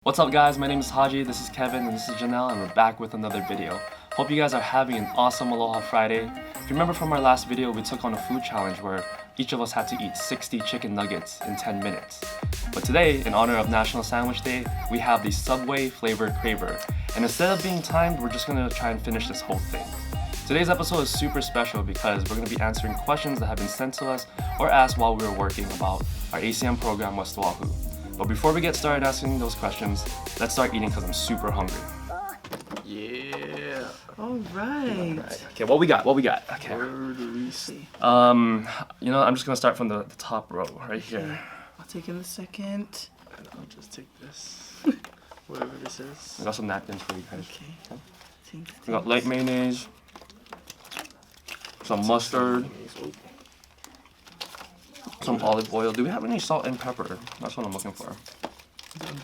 What's up guys, my name is Haji, this is Kevin, and this is Janelle, and we're back with another video. Hope you guys are having an awesome Aloha Friday. If you remember from our last video, we took on a food challenge where each of us had to eat 60 chicken nuggets in 10 minutes. But today, in honor of National Sandwich Day, we have the Subway Flavored Craver. And instead of being timed, we're just gonna try and finish this whole thing. Today's episode is super special because we're gonna be answering questions that have been sent to us or asked while we were working about our ACM program, West Oahu. But before we get started asking those questions, let's start eating because I'm super hungry. Yeah. All right. Okay, what we got? Okay. Where do we see? I'm just gonna start from the top row, right here. I'll take in the second. And I'll just take this. Whatever this is. I got some napkins for you guys. Okay. We got light mayonnaise, some mustard, some olive oil. Do we have any salt and pepper? That's what I'm looking for.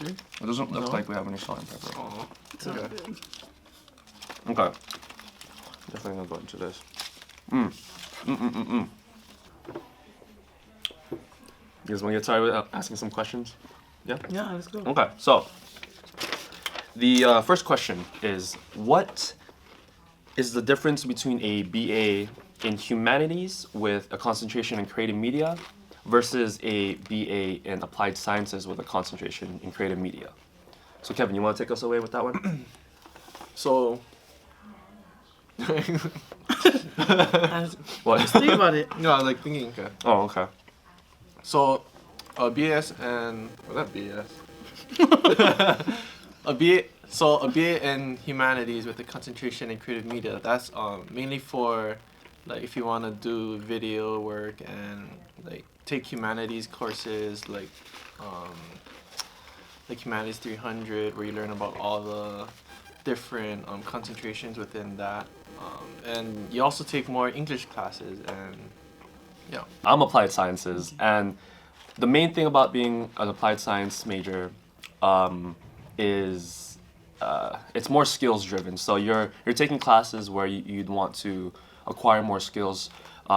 It doesn't look like we have any salt and pepper. Oh, It's all okay. good. Okay. Definitely gonna go into this. You guys wanna get started with asking some questions? Yeah? Yeah, let's go. Okay, so the first question is, what is the difference between a BA in Humanities with a concentration in creative media versus a BA in Applied Sciences with a concentration in creative media? So Kevin, you want to take us away with that one? So. What? Think about it. No, I was like thinking. Okay. Oh, okay. So, a BS and not BS. a BA in humanities with a concentration in creative media. That's mainly for like if you want to do video work and like take humanities courses like Humanities 300 where you learn about all the different concentrations within that. And you also take more English classes and yeah. I'm Applied Sciences, and the main thing about being an Applied Science major is it's more skills driven. So you're taking classes where you'd want to acquire more skills.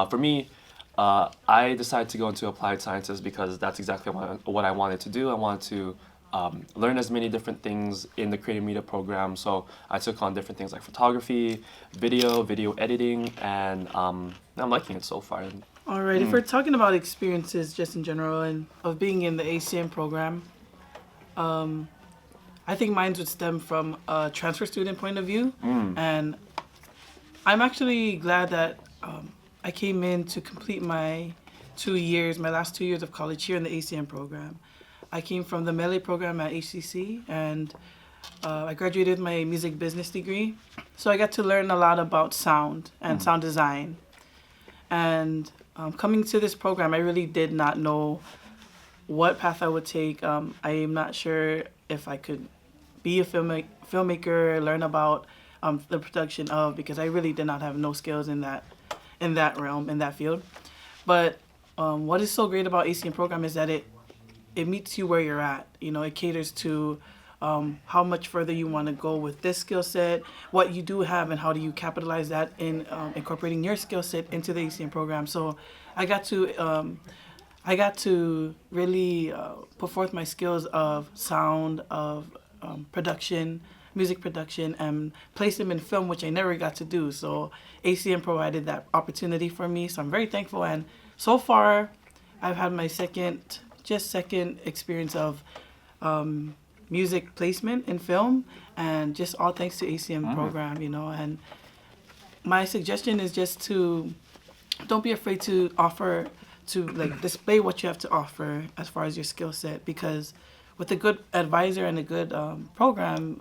For me, I decided to go into Applied Sciences because that's exactly what I wanted to do. I wanted to learn as many different things in the creative media program. So I took on different things like photography, video editing, and I'm liking it so far. All right. If we're talking about experiences just in general and of being in the ACM program, I think mine would stem from a transfer student point of view. And I'm actually glad that I came in to complete my last 2 years of college here in the ACM program. I came from the Melee program at HCC, and I graduated with my music business degree. So I got to learn a lot about sound and sound design. And coming to this program, I really did not know what path I would take. I am not sure if I could be a filmmaker, learn about the production of, because I really did not have no skills in that realm, in that field. But what is so great about ACM program is that it meets you where you're at. You know, it caters to how much further you want to go with this skill set, what you do have, and how do you capitalize that in incorporating your skill set into the ACM program. So I got to really put forth my skills of sound, of production, music production, and place them in film, which I never got to do. So ACM provided that opportunity for me. So I'm very thankful. And so far, I've had my second experience of music placement in film, and just all thanks to ACM program, you know. And my suggestion is just to don't be afraid to display what you have to offer as far as your skill set, because with a good advisor and a good program,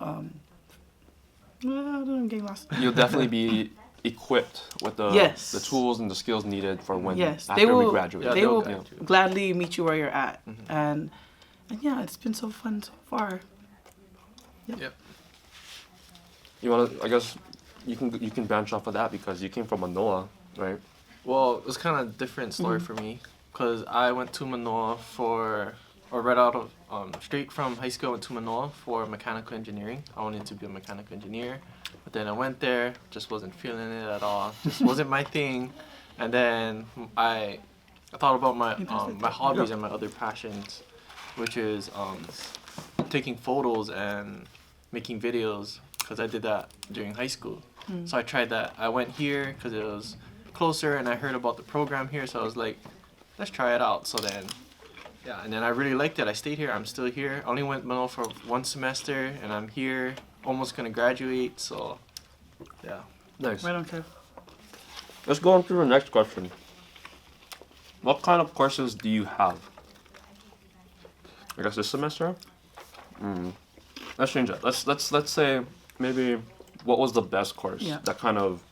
I'm getting lost. You'll definitely be equipped with the tools and the skills needed for when after we graduate. They will gladly meet you where you're at, and yeah, it's been so fun so far. Yep. You wanna? I guess you can branch off of that because you came from Manoa, right? Well, it was kind of a different story for me because I went to Manoa straight from high school I went to Manoa for mechanical engineering. I wanted to be a mechanical engineer, but then I went there, just wasn't feeling it at all. Just wasn't my thing. And then I thought about my hobbies and my other passions, which is taking photos and making videos because I did that during high school. So I tried that. I went here because it was closer, and I heard about the program here, so I was like, let's try it out. So then, yeah, and then I really liked it. I stayed here. I'm still here. I only went Manila for 1 semester, and I'm here, almost gonna graduate. So, yeah. Nice. Right on, Kev. Let's go on to the next question. What kind of courses do you have? I guess this semester. Let's change it. Let's say maybe what was the best course that kind of,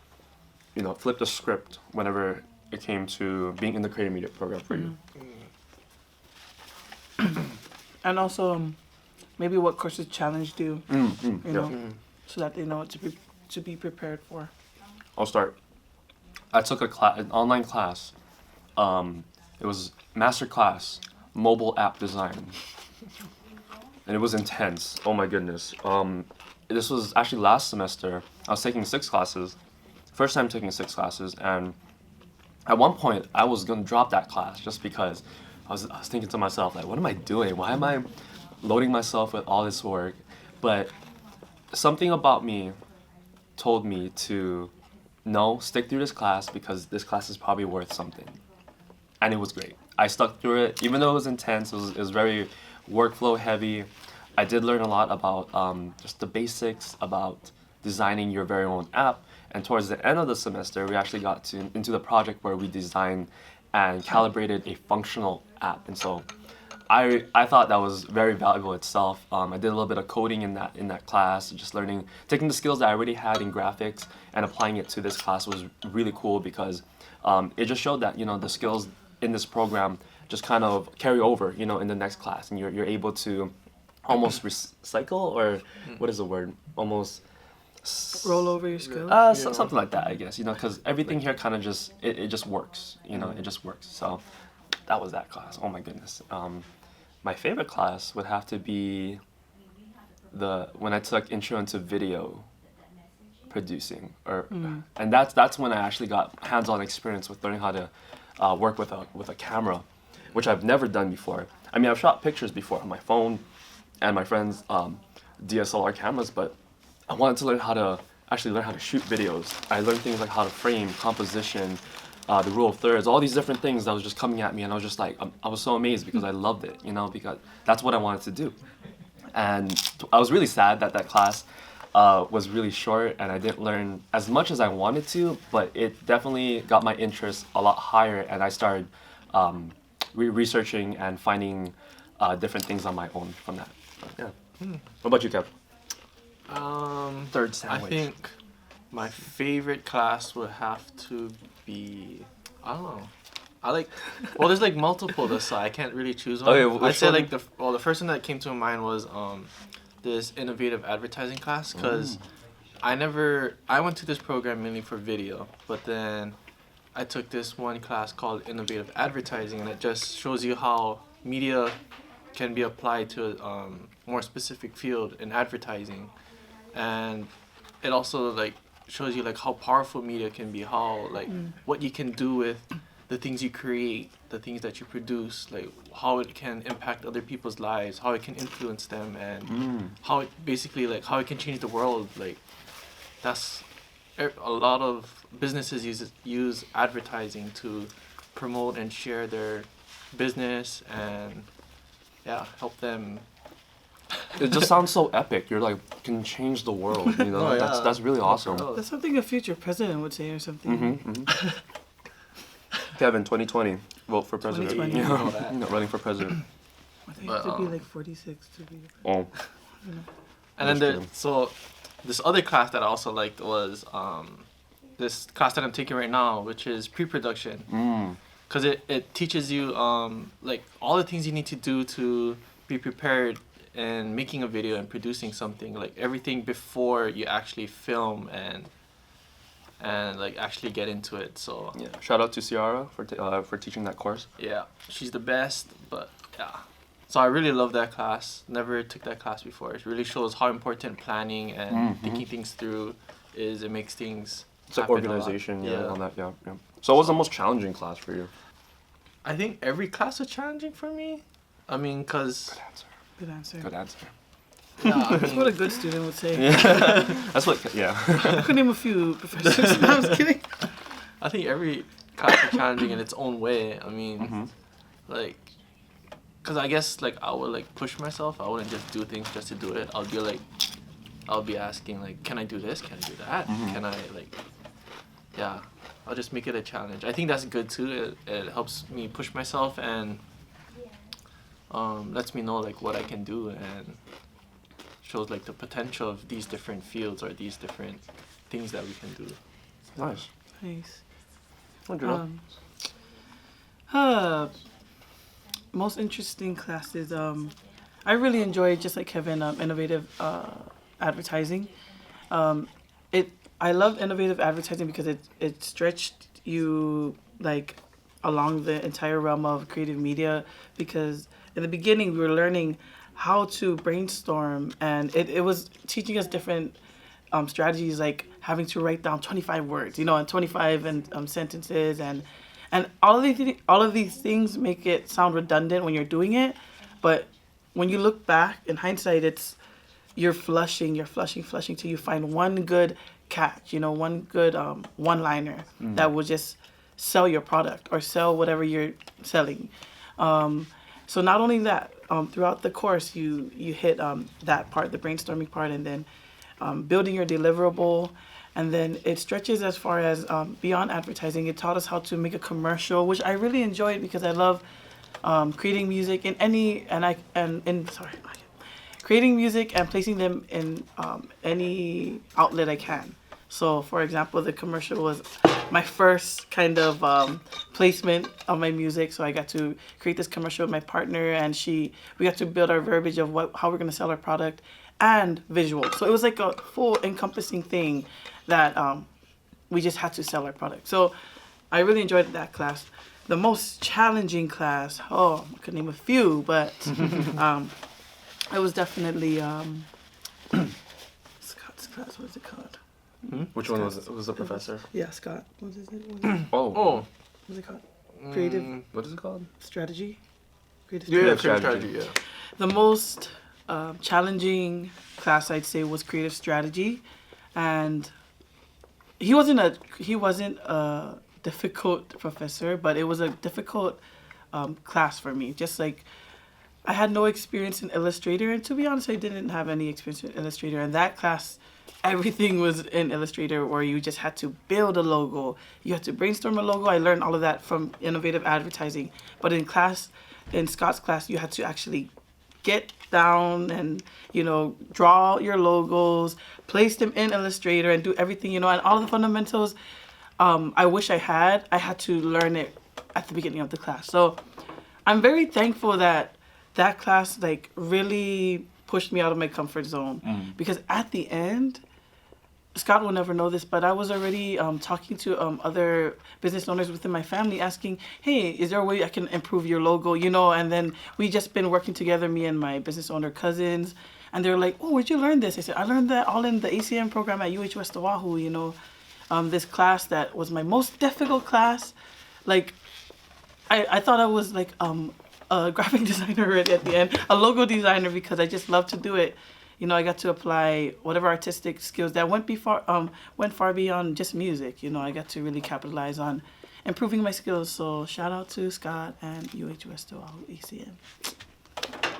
flipped the script whenever it came to being in the creative media program for you. And also, maybe what courses challenged you, so that they know what to be prepared for. I'll start. I took an online class. It was master class, mobile app design, and it was intense. Oh my goodness. This was actually last semester. I was taking 6 classes, first time taking 6 classes, and at one point I was gonna drop that class just because I was thinking to myself, like, what am I doing? Why am I loading myself with all this work? But something about me told me to stick through this class because this class is probably worth something. And it was great. I stuck through it, even though it was intense. It was very workflow heavy. I did learn a lot about just the basics about designing your very own app. And towards the end of the semester, we actually got into the project where we designed and calibrated a functional app. And so I thought that was very valuable itself. I did a little bit of coding in that class, just taking the skills that I already had in graphics and applying it to this class was really cool because it just showed that the skills in this program just kind of carry over in the next class, and you're able to almost recycle, or what is the word? Almost roll over your skills. Something like that, I guess. Because everything here kind of just it just works. It just works. So that was that class. Oh my goodness. My favorite class would have to be when I took intro into video producing, and that's when I actually got hands-on experience with learning how to work with a camera, which I've never done before. I mean, I've shot pictures before on my phone and my friends' DSLR cameras, but I wanted to learn how to shoot videos. I learned things like how to frame, composition, the rule of thirds, all these different things that was just coming at me, and I was just like, I was so amazed because I loved it, because that's what I wanted to do. And I was really sad that class was really short and I didn't learn as much as I wanted to, but it definitely got my interest a lot higher, and I started researching and finding different things on my own from that. But, yeah. What about you, Kev? Third sandwich. I think my favorite class would have to be, I don't know. There's like multiple, so I can't really choose one. Okay, I'd say like the first one that came to my mind was this innovative advertising class, because I went to this program mainly for video, but then I took this one class called innovative advertising, and it just shows you how media can be applied to a more specific field in advertising, and it also like shows you like how powerful media can be, how like what you can do with the things you create, the things that you produce, like how it can impact other people's lives, how it can influence them, and how it basically like how it can change the world. Like that's a lot of businesses use advertising to promote and share their business and help them. It just sounds so epic. You're like, can change the world, Oh, yeah. That's really awesome. That's something a future president would say or something. Kevin, 2020, vote for president. 2020. Running for president. I think it could be like 46 to be. Oh. And then this other class that I also liked was this class that I'm taking right now, which is pre-production. Because it teaches you like all the things you need to do to be prepared in making a video and producing something, like everything before you actually film and like actually get into it. So yeah, shout out to Ciara for teaching that course. Yeah, she's the best. But yeah, so I really love that class. Never took that class before. It really shows how important planning and thinking things through is. It makes things. It's like organization, on that, yeah. So what was the most challenging class for you? I think every class was challenging for me. I mean, cause Good answer. Good answer. That's what a good student would say. Yeah. That's what. Yeah. I could name a few professors. No, I was kidding. I think every class is challenging in its own way. I mean, like, cause I guess like I would like push myself. I wouldn't just do things just to do it. I'll be asking like, can I do this? Can I do that? Can I like, yeah. I'll just make it a challenge. I think that's good too. It helps me push myself and lets me know like what I can do and shows like the potential of these different fields or these different things that we can do. Nice. Nice. Most interesting classes. I really enjoyed, just like Kevin, innovative advertising. I loved innovative advertising because it stretched you like along the entire realm of creative media, because in the beginning we were learning how to brainstorm, and it was teaching us different strategies, like having to write down 25 words, and 25 and sentences, and all of these things make it sound redundant when you're doing it, but when you look back in hindsight, you're flushing till you find one good catch, one good one-liner that will just sell your product or sell whatever you're selling. So not only that, throughout the course you hit that part, the brainstorming part, and then building your deliverable, and then it stretches as far as beyond advertising. It taught us how to make a commercial, which I really enjoyed because I love creating music creating music and placing them in any outlet I can. So, for example, the commercial was my first kind of placement of my music. So I got to create this commercial with my partner, and we got to build our verbiage of how we're going to sell our product and visual. So it was like a full encompassing thing that we just had to sell our product. So I really enjoyed that class. The most challenging class, I could name a few, but it was definitely Scott's class. What is it called? Which one was it? Was the professor? Yeah, Scott. What is it? Oh. What's it called? Creative What is it called? strategy. Creative Yeah, strategy. strategy. Yeah. The most challenging class, I'd say, was creative strategy, and he wasn't a difficult professor, but it was a difficult class for me. Just like I had no experience in Illustrator, and to be honest, I didn't have any experience in Illustrator. And that class, everything was in Illustrator, where you just had to build a logo. You had to brainstorm a logo. I learned all of that from innovative advertising. But in Scott's class, you had to actually get down and, draw your logos, place them in Illustrator, and do everything, and all the fundamentals. I wish I had to learn it at the beginning of the class. So I'm very thankful that class really pushed me out of my comfort zone, because at the end, Scott will never know this, but I was already talking to other business owners within my family, asking, hey, is there a way I can improve your logo, and then we just been working together, me and my business owner cousins, and they're like, oh, where'd you learn this? I said, I learned that all in the ACM program at UH West Oahu, this class that was my most difficult class. I thought I was a graphic designer already at the end, a logo designer, because I just love to do it. I got to apply whatever artistic skills that went far beyond just music. I got to really capitalize on improving my skills. So shout out to Scott and UH West Oahu ACM.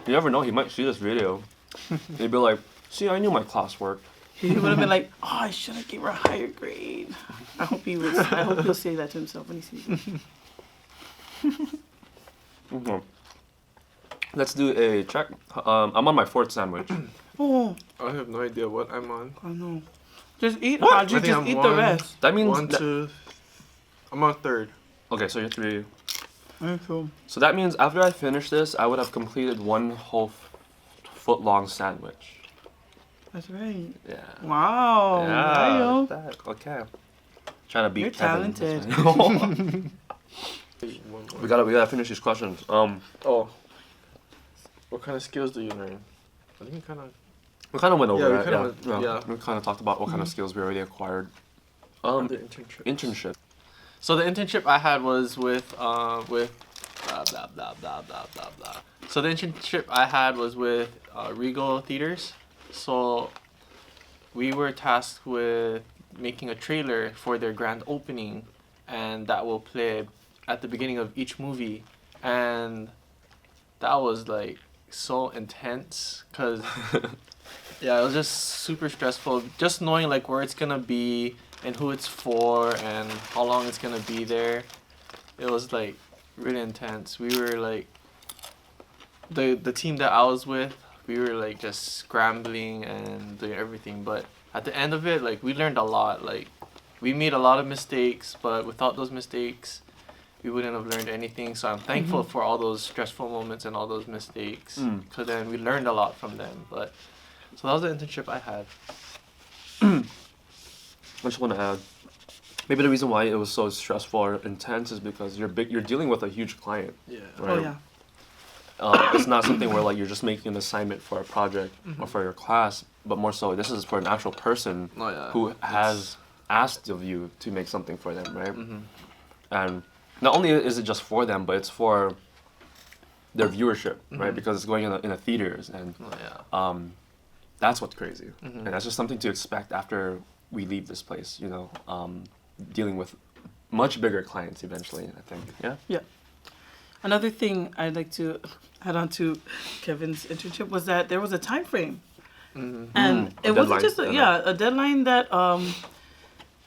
You never know, he might see this video. He'd be like, see, I knew my classwork. He would have been like, oh, I should have gave her a higher grade. I hope he'll say that to himself when he sees it. Let's do a check. I'm on my fourth sandwich. Oh, I have no idea what I'm on. I know. Just eat, What? Haji, just eat the rest. That means One, two. I'm on third. Okay, so you have to be. Very cool. So that means after I finish this, I would have completed one whole foot-long sandwich. That's right. Yeah. Wow. Yeah. Mario. Okay. Trying to beat You're Kevin. talented. we gotta finish these questions. Oh. What kind of skills do you learn? I think we kind of went over Yeah, we it. kinda Yeah. went- We kind of talked about what kind of skills we already acquired. the internship. Internship. So the internship I had was with blah blah blah blah blah blah blah. So the internship I had was with Regal Theaters. So we were tasked with making a trailer for their grand opening, and that will play at the beginning of each movie. And that was like so intense because yeah, it was just super stressful. Just knowing like where it's gonna be and who it's for and how long it's gonna be there. It was like really intense. We were like the team that I was with, we were like just scrambling and doing everything. But at the end of it, like we learned a lot. Like we made a lot of mistakes, but without those mistakes, we wouldn't have learned anything. So I'm thankful for all those stressful moments and all those mistakes, because then we learned a lot from them. But so that was the internship I had. I just want to add, maybe the reason why it was so stressful or intense is because you're dealing with a huge client. Yeah. Right? Oh yeah. It's not something where like you're just making an assignment for a project or for your class, but more so this is for an actual person Oh yeah. who has asked of you to make something for them, right? And not only is it just for them, but it's for their viewership, right? Because it's going in the theaters, and Oh yeah. that's what's crazy, and that's just something to expect after we leave this place, you know, dealing with much bigger clients eventually, I think. Yeah. Yeah. Another thing I'd like to add on to Kevin's internship was that there was a time frame. And A it wasn't deadline, just a deadline that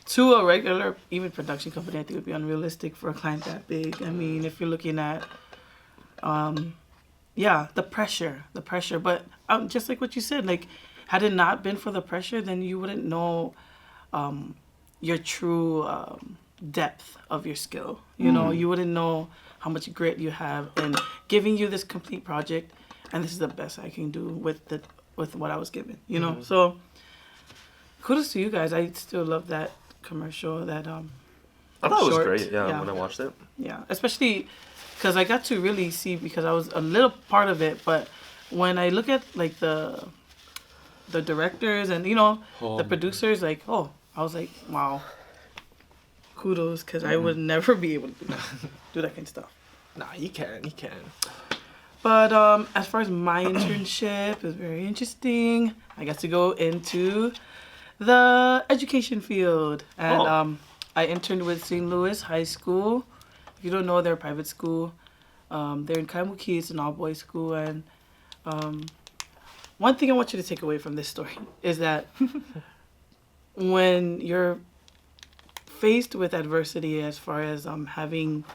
to a regular even production company I think would be unrealistic for a client that big. I mean, if you're looking at the pressure, but just like what you said, like had it not been for the pressure, then you wouldn't know your true depth of your skill. You know, you wouldn't know how much grit you have in giving you this complete project, and this is the best I can do with what I was given. You know, so kudos to you guys. I still love that commercial. That I thought it was short. great. Yeah, when I watched it. Yeah, especially because I got to really see, because I was a little part of it, but when I look at like the directors and the producers, like I was like, wow, kudos, because I would never be able to do that kind of stuff. Nah, you can. You can. But as far as my internship, it was very interesting. I got to go into the education field, and I interned with St. Louis High School. If you don't know, they're a private school. They're in Kaimuki. It's an all-boys school, and one thing I want you to take away from this story is that when you're faced with adversity, as far as having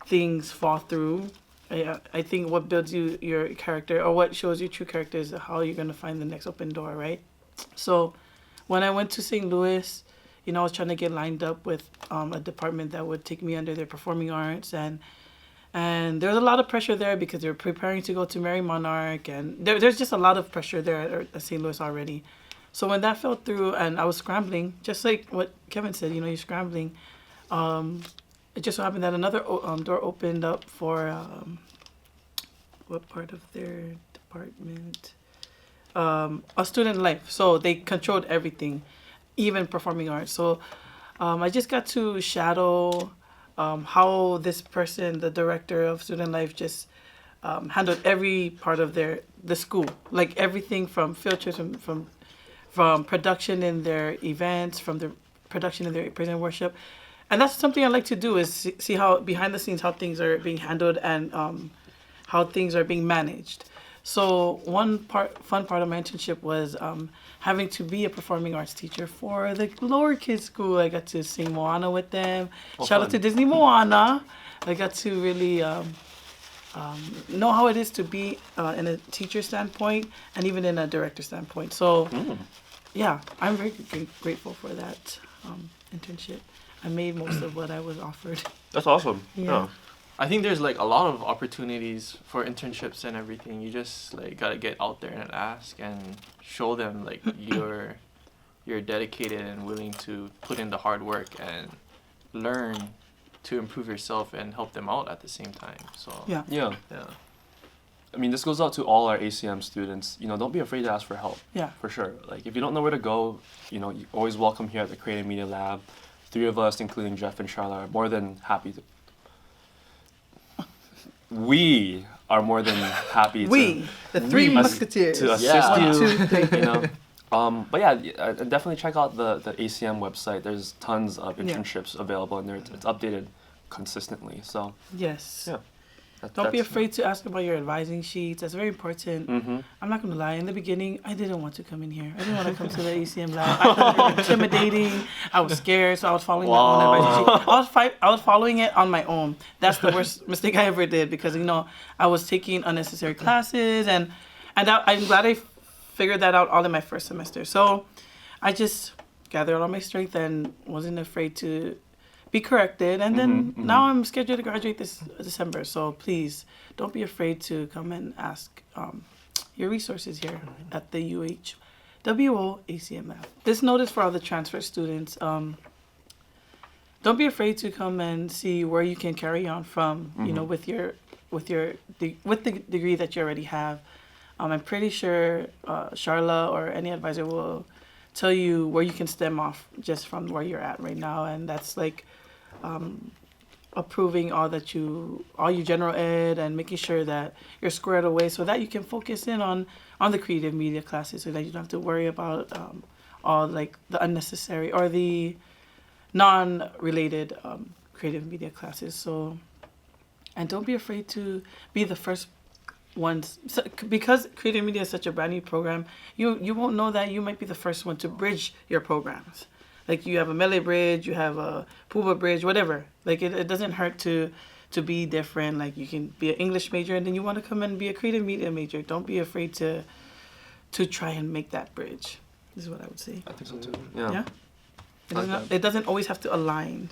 things fall through, I think what builds your character, or what shows your true character, is how you're going to find the next open door, right? So when I went to St. Louis, I was trying to get lined up with a department that would take me under their performing arts, and there was a lot of pressure there because they were preparing to go to Mary Monarch, and there's just a lot of pressure there at St. Louis already. So when that fell through and I was scrambling, just like what Kevin said, you're scrambling, it just so happened that another door opened up for what part of their department? A student life. So they controlled everything, even performing arts. So I just got to shadow how this person, the director of student life, just handled every part of the school, like everything from field trips, from production in their events, from the production in their praise and worship. And that's something I like to do, is see how behind the scenes, how things are being handled, and how things are being managed. So one fun part of my internship was having to be a performing arts teacher for the lower kids school. I got to sing Moana with them. Shout out to Disney Moana. I got to really know how it is to be in a teacher standpoint and even in a director standpoint. So yeah, I'm very grateful for that internship. I made most of what I was offered. That's awesome. Yeah. I think there's like a lot of opportunities for internships and everything. You just like gotta get out there and ask and show them like you're dedicated and willing to put in the hard work and learn to improve yourself and help them out at the same time. So Yeah. Yeah. yeah. I mean, this goes out to all our ACM students. Don't be afraid to ask for help. Yeah. For sure. Like, if you don't know where to go, you're always welcome here at the Creative Media Lab. 3 of us, including Jeff and Charlotte, are more than happy to. we are more than happy the three to musketeers. to assist Yeah. you. 1, 2, 3. You know. But yeah, definitely check out the ACM website. There's tons of internships available, and it's updated consistently. So Yes. yeah. Don't be afraid to ask about your advising sheets. That's very important. I'm not going to lie. In the beginning, I didn't want to come in here. I didn't want to come to the ACM lab. I found it intimidating. I was scared, so I was following my own advising sheet. I was following it on my own. That's the worst mistake I ever did because, you know, I was taking unnecessary classes, and I'm glad I figured that out all in my first semester. So I just gathered all my strength and wasn't afraid to be corrected, and then now I'm scheduled to graduate this December, so please don't be afraid to come and ask your resources here at the uhwoacm lab. This note is for all the transfer students. Don't be afraid to come and see where you can carry on from, you know, with the degree that you already have. I'm pretty sure Charla or any advisor will tell you where you can stem off just from where you're at right now, and that's like approving all your general ed and making sure that you're squared away so that you can focus in on the creative media classes, so that you don't have to worry about all like the unnecessary or the non-related creative media classes. So, and don't be afraid to be the first ones, so, because creative media is such a brand new program, you won't know that you might be the first one to bridge your programs. Like you have a Melee bridge, you have a Puba bridge, whatever. Like it doesn't hurt to be different. Like you can be an English major and then you want to come and be a creative media major. Don't be afraid to try and make that bridge. This is what I would say. I think so too. Yeah. Yeah? It doesn't always have to align,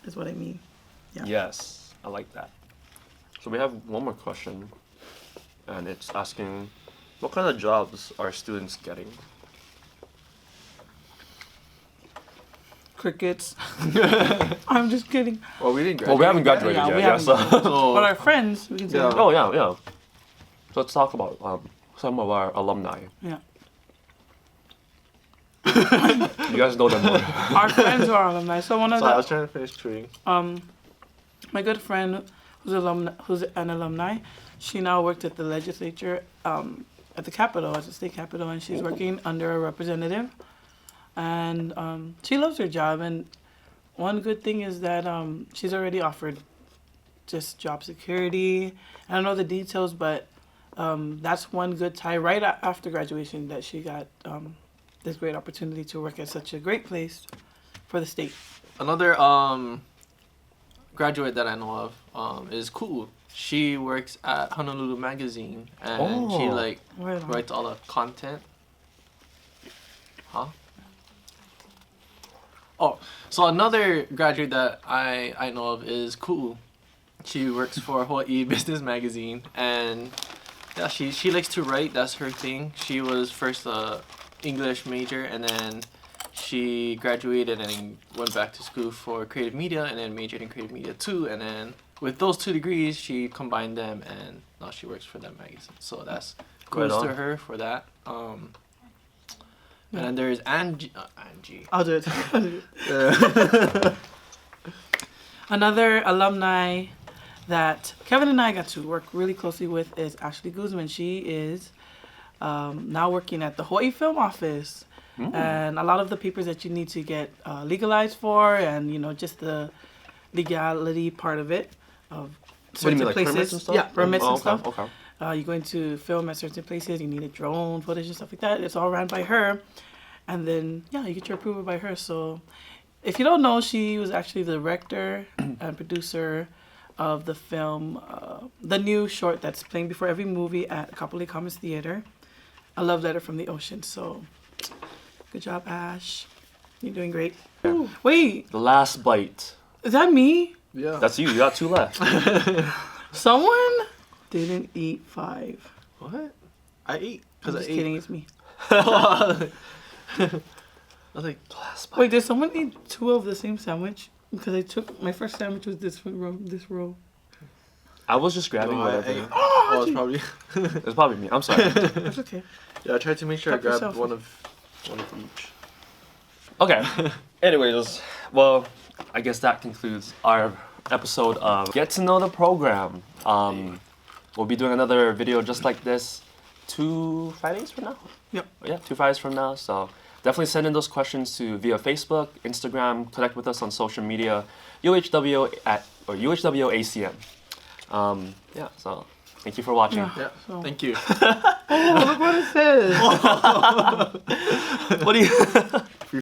is what I mean. Yeah. Yes, I like that. So we have one more question, and it's asking, what kind of jobs are students getting? Crickets. I'm just kidding. Well, we didn't Well, we haven't graduated Yeah, yet. we Yeah, haven't so. But our friends, we can say. Yeah. Oh yeah. So let's talk about some of our alumni. Yeah. You guys know them more. Our friends who are alumni. So one of Sorry, I was trying to finish chewing. my good friend who's an alumni, she now worked at the legislature at the Capitol, at the state Capitol, and she's working under a representative. And she loves her job. And one good thing is that she's already offered just job security. I don't know the details, but that's one good tie right after graduation that she got this great opportunity to work at such a great place for the state. Another graduate that I know of is Cool. She works at Honolulu Magazine, and she Right on. writes all the content. Huh? Oh, so another graduate that I know of is Cool. She works for Hawaii Business Magazine, and yeah, she likes to write. That's her thing. She was first a English major, and then she graduated and went back to school for creative media, and then majored in creative media too. And then with those 2 degrees, she combined them, and now she works for that magazine. So that's kudos to her for that. And then there's Angie. I'll do it. Another alumni that Kevin and I got to work really closely with is Ashley Guzman. She is now working at the Hawaii Film Office. And a lot of the papers that you need to get legalized for, and, you know, just the legality part of it, of certain What do you mean, like places. permits and stuff? Yeah, permits and okay, stuff. Okay. You're going to film at certain places, you need a drone footage and stuff like that. It's all ran by her. And then, yeah, you get your approval by her. So if you don't know, she was actually the director and producer of the film, the new short that's playing before every movie at Kapolei Commons Theater, A Love Letter from the Ocean. So good job, Ash. You're doing great. Yeah. Wait, The last bite. is that me? Yeah. That's you. You got 2 left. Someone didn't eat 5. What? I ate. I'm Because I just ate. kidding, it's me. I was like, Last bite. Wait, did someone eat 2 of the same sandwich? Because I took, my first sandwich was this row. I was just grabbing no, I whatever. ate. Oh, it's probably. It's probably me. I'm sorry. That's okay. Yeah, I tried to make sure Help I grabbed yourself. one of each. Okay. Anyways, well, I guess that concludes our episode of Get to Know the Program. We'll be doing another video just like this 2 Fridays from now. Yep. Yeah, 2 Fridays from now. So definitely send in those questions to via Facebook, Instagram, connect with us on social media, UHWACM. Yeah, so thank you for watching. Yeah. Yeah. Thank you. Look what it says. What do you